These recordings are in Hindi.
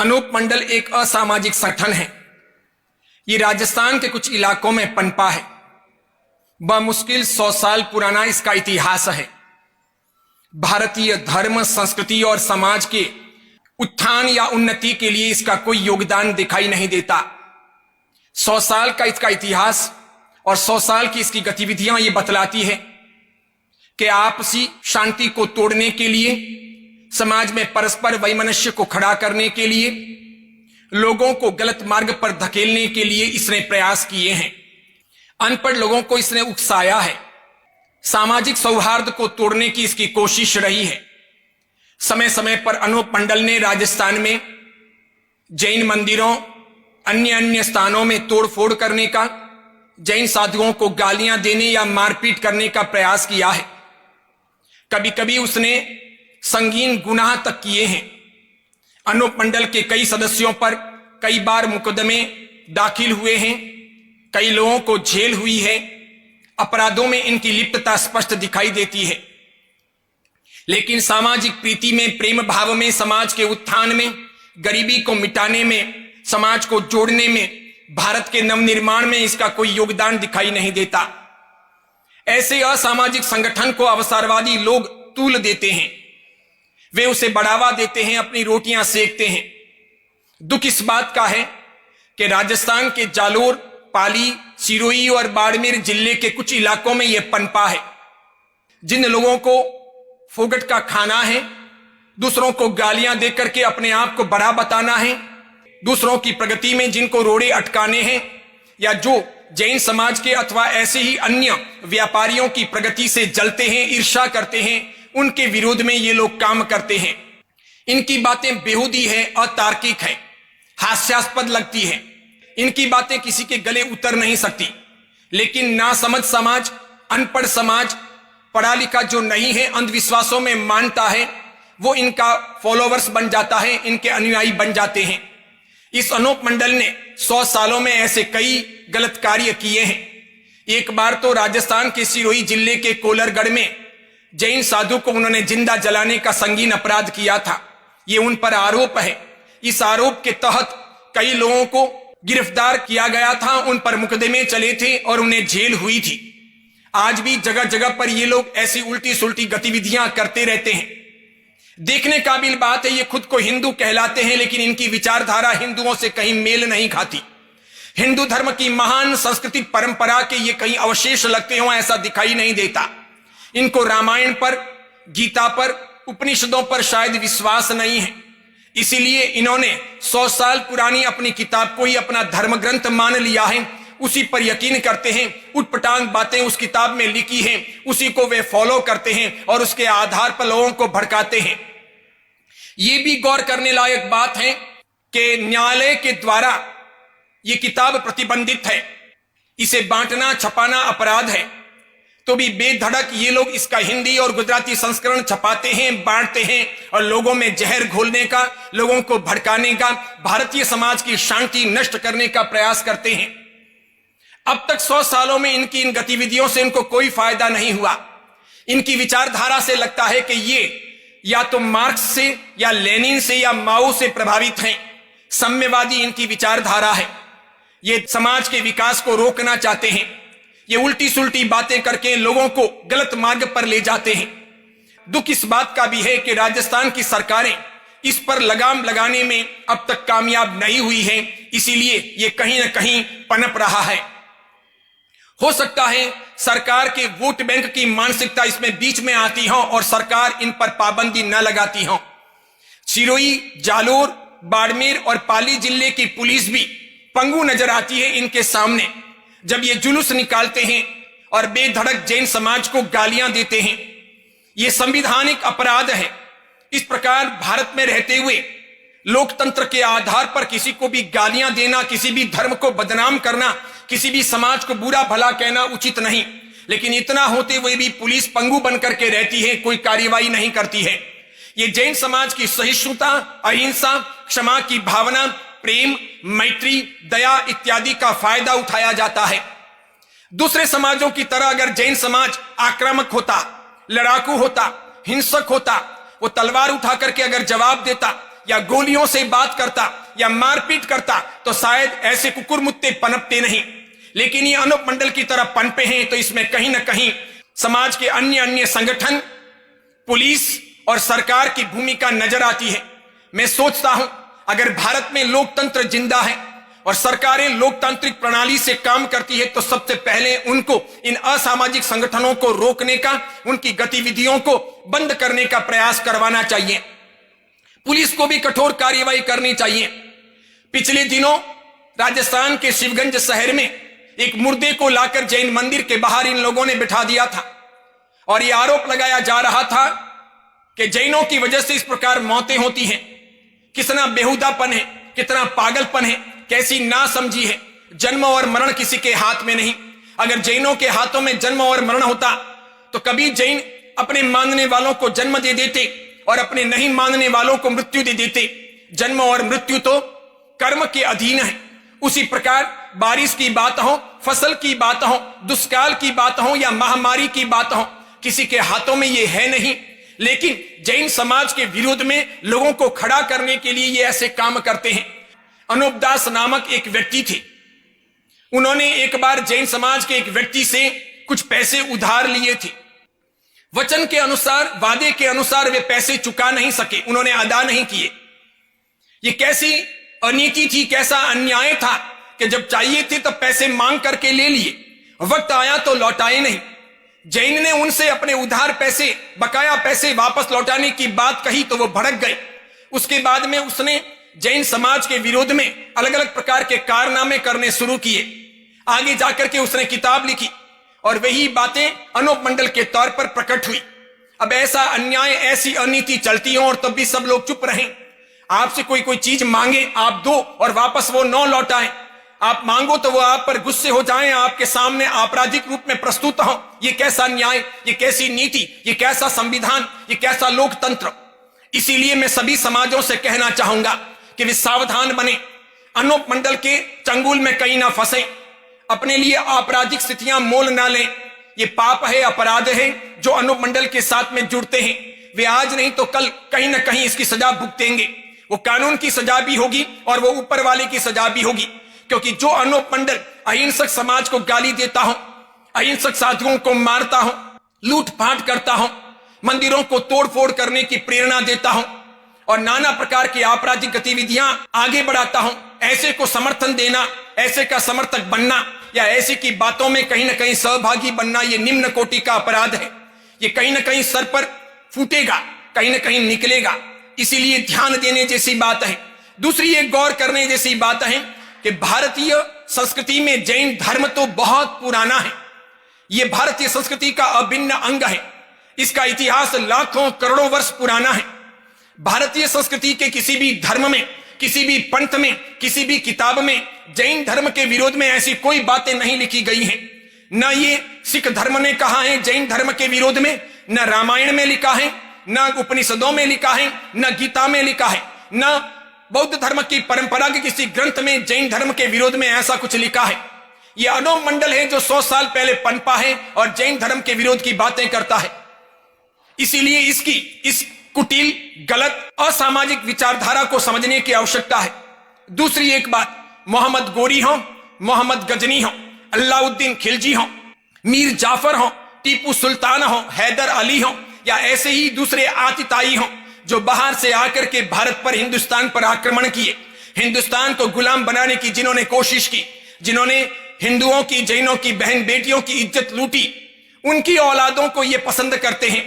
अनूप मंडल एक असामाजिक संगठन है। ये राजस्थान के कुछ इलाकों में पनपा है। बमुश्किल 100 साल पुराना इसका इतिहास है। भारतीय धर्म, संस्कृति और समाज के उत्थान या उन्नति के लिए इसका कोई योगदान दिखाई नहीं देता। 100 साल का इसका इतिहास और 100 साल की इसकी गतिविधियां ये बतलाती है कि आपसी शांति को तोड़ने के लिए, समाज में परस्पर वैमनस्य को खड़ा करने के लिए, लोगों को गलत मार्ग पर धकेलने के लिए इसने प्रयास किए हैं। अनपढ़ लोगों को इसने उकसाया है। सामाजिक सौहार्द को तोड़ने की इसकी कोशिश रही है। समय समय पर अनूप मंडल ने राजस्थान में जैन मंदिरों, अन्य स्थानों में तोड़फोड़ करने का, जैन साधुओं को गालियां देने या मारपीट करने का प्रयास किया है। कभी कभी उसने संगीन गुनाह तक किए हैं। अनूप मंडल के कई सदस्यों पर कई बार मुकदमे दाखिल हुए हैं। कई लोगों को जेल हुई है। अपराधों में इनकी लिप्तता स्पष्ट दिखाई देती है। लेकिन सामाजिक प्रीति में, प्रेम भाव में, समाज के उत्थान में, गरीबी को मिटाने में, समाज को जोड़ने में, भारत के नवनिर्माण में इसका कोई योगदान दिखाई नहीं देता। ऐसे असामाजिक संगठन को अवसरवादी लोग तूल देते हैं। वे उसे बढ़ावा देते हैं, अपनी रोटियां सेकते हैं। दुख इस बात का है कि राजस्थान के जालोर, पाली, सिरोही और बाड़मेर जिले के कुछ इलाकों में यह पनपा है। जिन लोगों को फोगट का खाना है, दूसरों को गालियां देकर के अपने आप को बड़ा बताना है, दूसरों की प्रगति में जिनको रोड़े अटकाने हैं, या जो जैन समाज के अथवा ऐसे ही अन्य व्यापारियों की प्रगति से जलते हैं, ईर्ष्या करते हैं, उनके विरोध में ये लोग काम करते हैं। इनकी बातें बेहूदी है, अतार्किक है, हास्यास्पद लगती है। इनकी बातें किसी के गले उतर नहीं सकती। लेकिन नासमझ समाज, अनपढ़ समाज, पढ़ा लिखा जो नहीं है, अंधविश्वासों में मानता है, वो इनका फॉलोवर्स बन जाता है, इनके अनुयायी बन जाते हैं। इस अनूप मंडल ने 100 सालों में ऐसे कई गलत कार्य किए हैं। एक बार तो राजस्थान के सिरोही जिले के कोलरगढ़ में जैन साधु को उन्होंने जिंदा जलाने का संगीन अपराध किया था। ये उन पर आरोप है। इस आरोप के तहत कई लोगों को गिरफ्तार किया गया था, उन पर मुकदमे चले थे और उन्हें जेल हुई थी। आज भी जगह जगह पर ये लोग ऐसी उल्टी सुल्टी गतिविधियां करते रहते हैं। देखने काबिल बात है, ये खुद को हिंदू कहलाते हैं, लेकिन इनकी विचारधारा हिंदुओं से कहीं मेल नहीं खाती। हिंदू धर्म की महान सांस्कृतिक परंपरा के ये कहीं अवशेष लगते हो, ऐसा दिखाई नहीं देता। इनको रामायण पर, गीता पर, उपनिषदों पर शायद विश्वास नहीं है। इसीलिए इन्होंने 100 साल पुरानी अपनी किताब को ही अपना धर्म ग्रंथ मान लिया है। उसी पर यकीन करते हैं। उटपटांग बातें उस किताब में लिखी हैं, उसी को वे फॉलो करते हैं और उसके आधार पर लोगों को भड़काते हैं। यह भी गौर करने लायक बात है कि न्यायालय के द्वारा यह किताब प्रतिबंधित है। इसे बांटना, छपाना अपराध है, तो भी बेधड़क ये लोग इसका हिंदी और गुजराती संस्करण छपाते हैं, बांटते हैं और लोगों में जहर घोलने का, लोगों को भड़काने का, भारतीय समाज की शांति नष्ट करने का प्रयास करते हैं। अब तक 100 सालों में इनकी इन गतिविधियों से इनको कोई फायदा नहीं हुआ। इनकी विचारधारा से लगता है कि ये या तो मार्क्स से या लेनिन से या माओ से प्रभावित हैं। साम्यवादी इनकी विचारधारा है। ये समाज के विकास को रोकना चाहते हैं। ये उल्टी सुल्टी बातें करके लोगों को गलत मार्ग पर ले जाते हैं। दुख इस बात का भी है कि राजस्थान की सरकारें इस पर लगाम लगाने में अब तक कामयाब नहीं हुई हैं। इसीलिए ये कहीं ना कहीं पनप रहा है। हो सकता है सरकार के वोट बैंक की मानसिकता इसमें बीच में आती हो और सरकार इन पर पाबंदी न लगाती हो। सिरोही, जालोर, बाड़मेर और पाली जिले की पुलिस भी पंगु नजर आती है इनके सामने, जब ये जुलूस निकालते हैं और बेधड़क जैन समाज को गालियां देते हैं। ये संवैधानिक अपराध है। इस प्रकार भारत में रहते हुए लोकतंत्र के आधार पर किसी को भी गालियां देना, किसी भी धर्म को बदनाम करना, किसी भी समाज को बुरा भला कहना उचित नहीं। लेकिन इतना होते हुए भी पुलिस पंगु बनकर के रहती है, कोई कार्यवाही नहीं करती है। ये जैन समाज की सहिष्णुता, अहिंसा, क्षमा की भावना, प्रेम, मैत्री, दया इत्यादि का फायदा उठाया जाता है। दूसरे समाजों की तरह अगर जैन समाज आक्रामक होता, लड़ाकू होता, हिंसक होता, वो तलवार उठा करके अगर जवाब देता या गोलियों से बात करता या मारपीट करता तो शायद ऐसे कुकुर मुत्ते पनपते नहीं, लेकिन ये अनूप मंडल की तरह पनपे हैं। तो इसमें कहीं ना कहीं समाज के अन्य अन्य संगठन, पुलिस और सरकार की भूमिका नजर आती है। मैं सोचता हूं अगर भारत में लोकतंत्र जिंदा है और सरकारें लोकतांत्रिक प्रणाली से काम करती है तो सबसे पहले उनको इन असामाजिक संगठनों को रोकने का, उनकी गतिविधियों को बंद करने का प्रयास करवाना चाहिए। पुलिस को भी कठोर कार्रवाई करनी चाहिए। पिछले दिनों राजस्थान के शिवगंज शहर में एक मुर्दे को लाकर जैन मंदिर के बाहर इन लोगों ने बिठा दिया था और यह आरोप लगाया जा रहा था कि जैनों की वजह से इस प्रकार मौतें होती हैं। कितना बेहुदापन है, कितना पागलपन है, कैसी नासमझी है। जन्म और मरण किसी के हाथ में नहीं। अगर जैनों के हाथों में जन्म और मरण होता तो कभी जैन अपने मानने वालों को जन्म दे देते और अपने नहीं मानने वालों को मृत्यु दे देते। जन्म और मृत्यु तो कर्म के अधीन है। उसी प्रकार बारिश की बात हो, फसल की बात हो, दुष्काल की बात हो या महामारी की बात हो, किसी के हाथों में ये है नहीं। लेकिन जैन समाज के विरोध में लोगों को खड़ा करने के लिए ये ऐसे काम करते हैं। अनूप दास नामक एक व्यक्ति थे। उन्होंने एक बार जैन समाज के एक व्यक्ति से कुछ पैसे उधार लिए थे। वचन के अनुसार, वादे के अनुसार वे पैसे चुका नहीं सके, उन्होंने अदा नहीं किए। ये कैसी अनीति थी, कैसा अन्याय था कि जब चाहिए थे तब पैसे मांग करके ले लिए, वक्त आया तो लौटाए नहीं। जैन ने उनसे अपने उधार पैसे, बकाया पैसे वापस लौटाने की बात कही तो वो भड़क गए। उसके बाद में उसने जैन समाज के विरोध में अलग अलग प्रकार के कारनामे करने शुरू किए। आगे जाकर के उसने किताब लिखी और वही बातें अनूप मंडल के तौर पर प्रकट हुई। अब ऐसा अन्याय, ऐसी अनीति चलती हो और तब भी सब लोग चुप रहें। आपसे कोई चीज मांगे, आप दो और वापस वो न लौटाएं। आप मांगो तो वो आप पर गुस्से हो जाएं, आपके सामने आपराधिक रूप में प्रस्तुत हो। ये कैसा न्याय, ये कैसी नीति, ये कैसा संविधान, ये कैसा लोकतंत्र। इसीलिए मैं सभी समाजों से कहना चाहूंगा कि वे सावधान बने, अनूप मंडल के चंगुल में कहीं ना फंसे, अपने लिए आपराधिक स्थितियां मोल ना लें। ये पाप है, अपराध है जो अनूप मंडल के साथ में जुड़ते हैं। वे आज नहीं तो कल कहीं ना कहीं इसकी सजा भुगतेंगे। वो कानून की सजा भी होगी और वो ऊपर वाले की सजा भी होगी, क्योंकि जो अनूप मंडल अहिंसक समाज को गाली देता हो, अहिंसक साधुओं को मारता हो, लूटपाट करता हो, मंदिरों को तोड़फोड़ करने की प्रेरणा देता हो और नाना प्रकार की आपराधिक गतिविधियां आगे बढ़ाता हो, ऐसे को समर्थन देना, ऐसे का समर्थक बनना या ऐसे की बातों में कहीं ना कहीं सहभागी बनना, ये निम्न कोटि का अपराध है। ये कहीं ना कहीं सर पर फूटेगा, कहीं ना कहीं निकलेगा। इसीलिए ध्यान देने जैसी बात है। दूसरी एक गौर करने जैसी बात है कि भारतीय संस्कृति में जैन धर्म तो बहुत पुराना है। यह भारतीय संस्कृति का अभिन्न अंग है। इसका इतिहास लाखों करोड़ों वर्ष पुराना है। भारतीय संस्कृति के किसी भी धर्म में, किसी भी पंथ में, किसी भी किताब में जैन धर्म के विरोध में ऐसी कोई बातें नहीं लिखी गई हैं। न ये सिख धर्म ने कहा है जैन धर्म के विरोध में, न रामायण में लिखा है, न उपनिषदों में लिखा है, न गीता में लिखा है, न बौद्ध धर्म की परंपरा के किसी ग्रंथ में जैन धर्म के विरोध में ऐसा कुछ लिखा है। यह अनूप मंडल है जो 100 साल पहले पनपा है और जैन धर्म के विरोध की बातें करता है। इसीलिए इस कुटिल, गलत, असामाजिक विचारधारा को समझने की आवश्यकता है। दूसरी एक बात, मोहम्मद गोरी हो, मोहम्मद गजनी हो, अलाउद्दीन खिलजी हो, मीर जाफर हो, टीपू सुल्तान हो, हैदर अली हो या ऐसे ही दूसरे आतिताई हो जो बाहर से आकर के भारत पर, हिंदुस्तान पर आक्रमण किए, हिंदुस्तान को गुलाम बनाने की जिन्होंने कोशिश की, जिन्होंने हिंदुओं की, जैनों की बहन बेटियों की इज्जत लूटी, उनकी औलादों को ये पसंद करते हैं,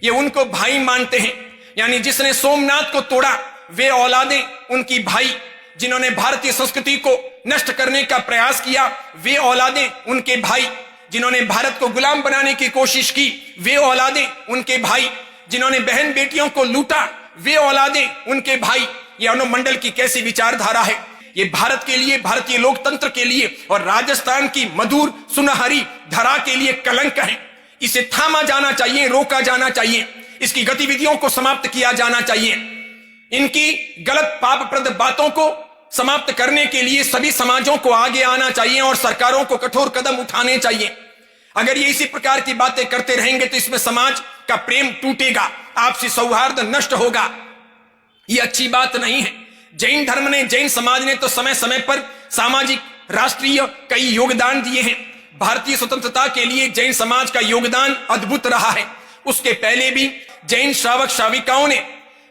ये उनको भाई मानते हैं। यानी जिसने सोमनाथ को तोड़ा वे औलादें उनकी भाई, जिन्होंने भारतीय संस्कृति को नष्ट करने का प्रयास किया वे औलादें उनके भाई, जिन्होंने भारत को गुलाम बनाने की कोशिश की वे औलादें उनके भाई, जिन्होंने बहन बेटियों को लूटा वे औलादें उनके भाई। ये अनूप मंडल की कैसी विचारधारा है। ये भारत के लिए, भारतीय लोकतंत्र के लिए और राजस्थान की मधुर सुनहरी धरा के लिए कलंक है। इसे थामा जाना चाहिए, रोका जाना चाहिए, इसकी गतिविधियों को समाप्त किया जाना चाहिए। इनकी गलत पापप्रद बातों को समाप्त करने के लिए सभी समाजों को आगे आना चाहिए और सरकारों को कठोर कदम उठाने चाहिए। अगर ये इसी प्रकार की बातें करते रहेंगे तो इसमें समाज का प्रेम टूटेगा, आपसी सौहार्द नष्ट होगा। ये अच्छी बात नहीं है। जैन धर्म ने, जैन समाज ने तो समय समय पर सामाजिक, राष्ट्रीय कई योगदान दिए हैं। भारतीय स्वतंत्रता के लिए जैन समाज का योगदान अद्भुत रहा है। उसके पहले भी जैन श्रावक श्राविकाओं ने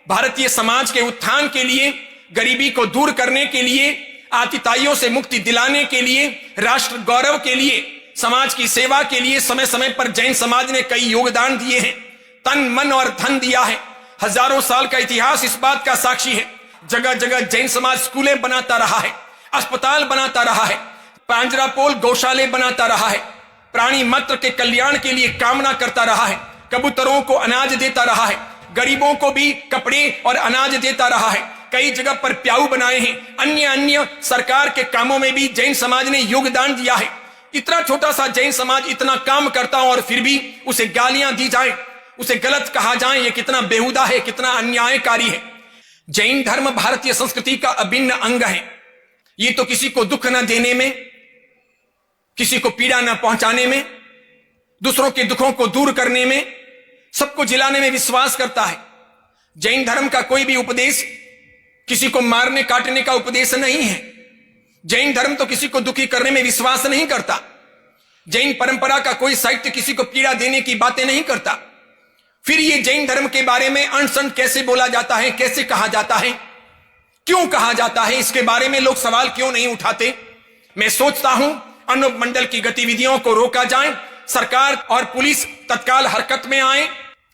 भारतीय समाज के उत्थान के लिए, गरीबी को दूर करने के लिए, आतिताइयों से मुक्ति दिलाने के लिए, राष्ट्र गौरव के लिए, समाज की सेवा के लिए समय समय पर जैन समाज ने कई योगदान दिए हैं। तन, मन और धन दिया है। हजारों साल का इतिहास इस बात का साक्षी है। जगह जगह जैन समाज स्कूलें बनाता रहा है, अस्पताल बनाता रहा है, पांजरापोल गौशाले बनाता रहा है, प्राणी मात्र के कल्याण के लिए कामना करता रहा है, कबूतरों को अनाज देता रहा है, गरीबों को भी कपड़े और अनाज देता रहा है। कई जगह पर प्याऊ बनाए हैं। अन्य अन्य सरकार के कामों में भी जैन समाज ने योगदान दिया है। इतना छोटा सा जैन समाज इतना काम करता और फिर भी उसे गालियां दी जाए, उसे गलत कहा जाए, यह कितना बेहुदा है, कितना अन्यायकारी है। जैन धर्म भारतीय संस्कृति का अभिन्न अंग है। ये तो किसी को दुख न देने में, किसी को पीड़ा न पहुंचाने में, दूसरों के दुखों को दूर करने में, सबको जिलाने में विश्वास करता है। जैन धर्म का कोई भी उपदेश किसी को मारने काटने का उपदेश नहीं है। जैन धर्म तो किसी को दुखी करने में विश्वास नहीं करता। जैन परंपरा का कोई साहित्य किसी को पीड़ा देने की बातें नहीं करता। फिर ये जैन धर्म के बारे में अनसन कैसे बोला जाता है, कैसे कहा जाता है, क्यों कहा जाता है, इसके बारे में लोग सवाल क्यों नहीं उठाते? मैं सोचता हूं अनुप मंडल की गतिविधियों को रोका जाए, सरकार और पुलिस तत्काल हरकत में आए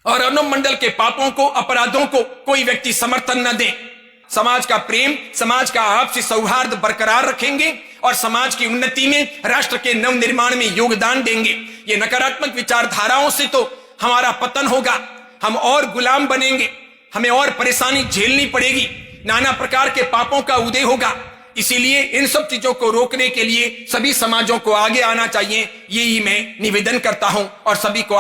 और अनुप मंडल के पापों को, अपराधों को कोई व्यक्ति समर्थन न दे। समाज का प्रेम, समाज का आपसी सौहार्द बरकरार रखेंगे और समाज की उन्नति में, राष्ट्र के नवनिर्माण में योगदान देंगे। ये नकारात्मक विचारधाराओं से तो हमारा पतन होगा, हम और गुलाम बनेंगे, हमें और परेशानी झेलनी पड़ेगी, नाना प्रकार के पापों का उदय होगा। इसीलिए इन सब चीजों को रोकने के लिए सभी समाजों को आगे आना चाहिए, यही मैं निवेदन करता हूं और सभी को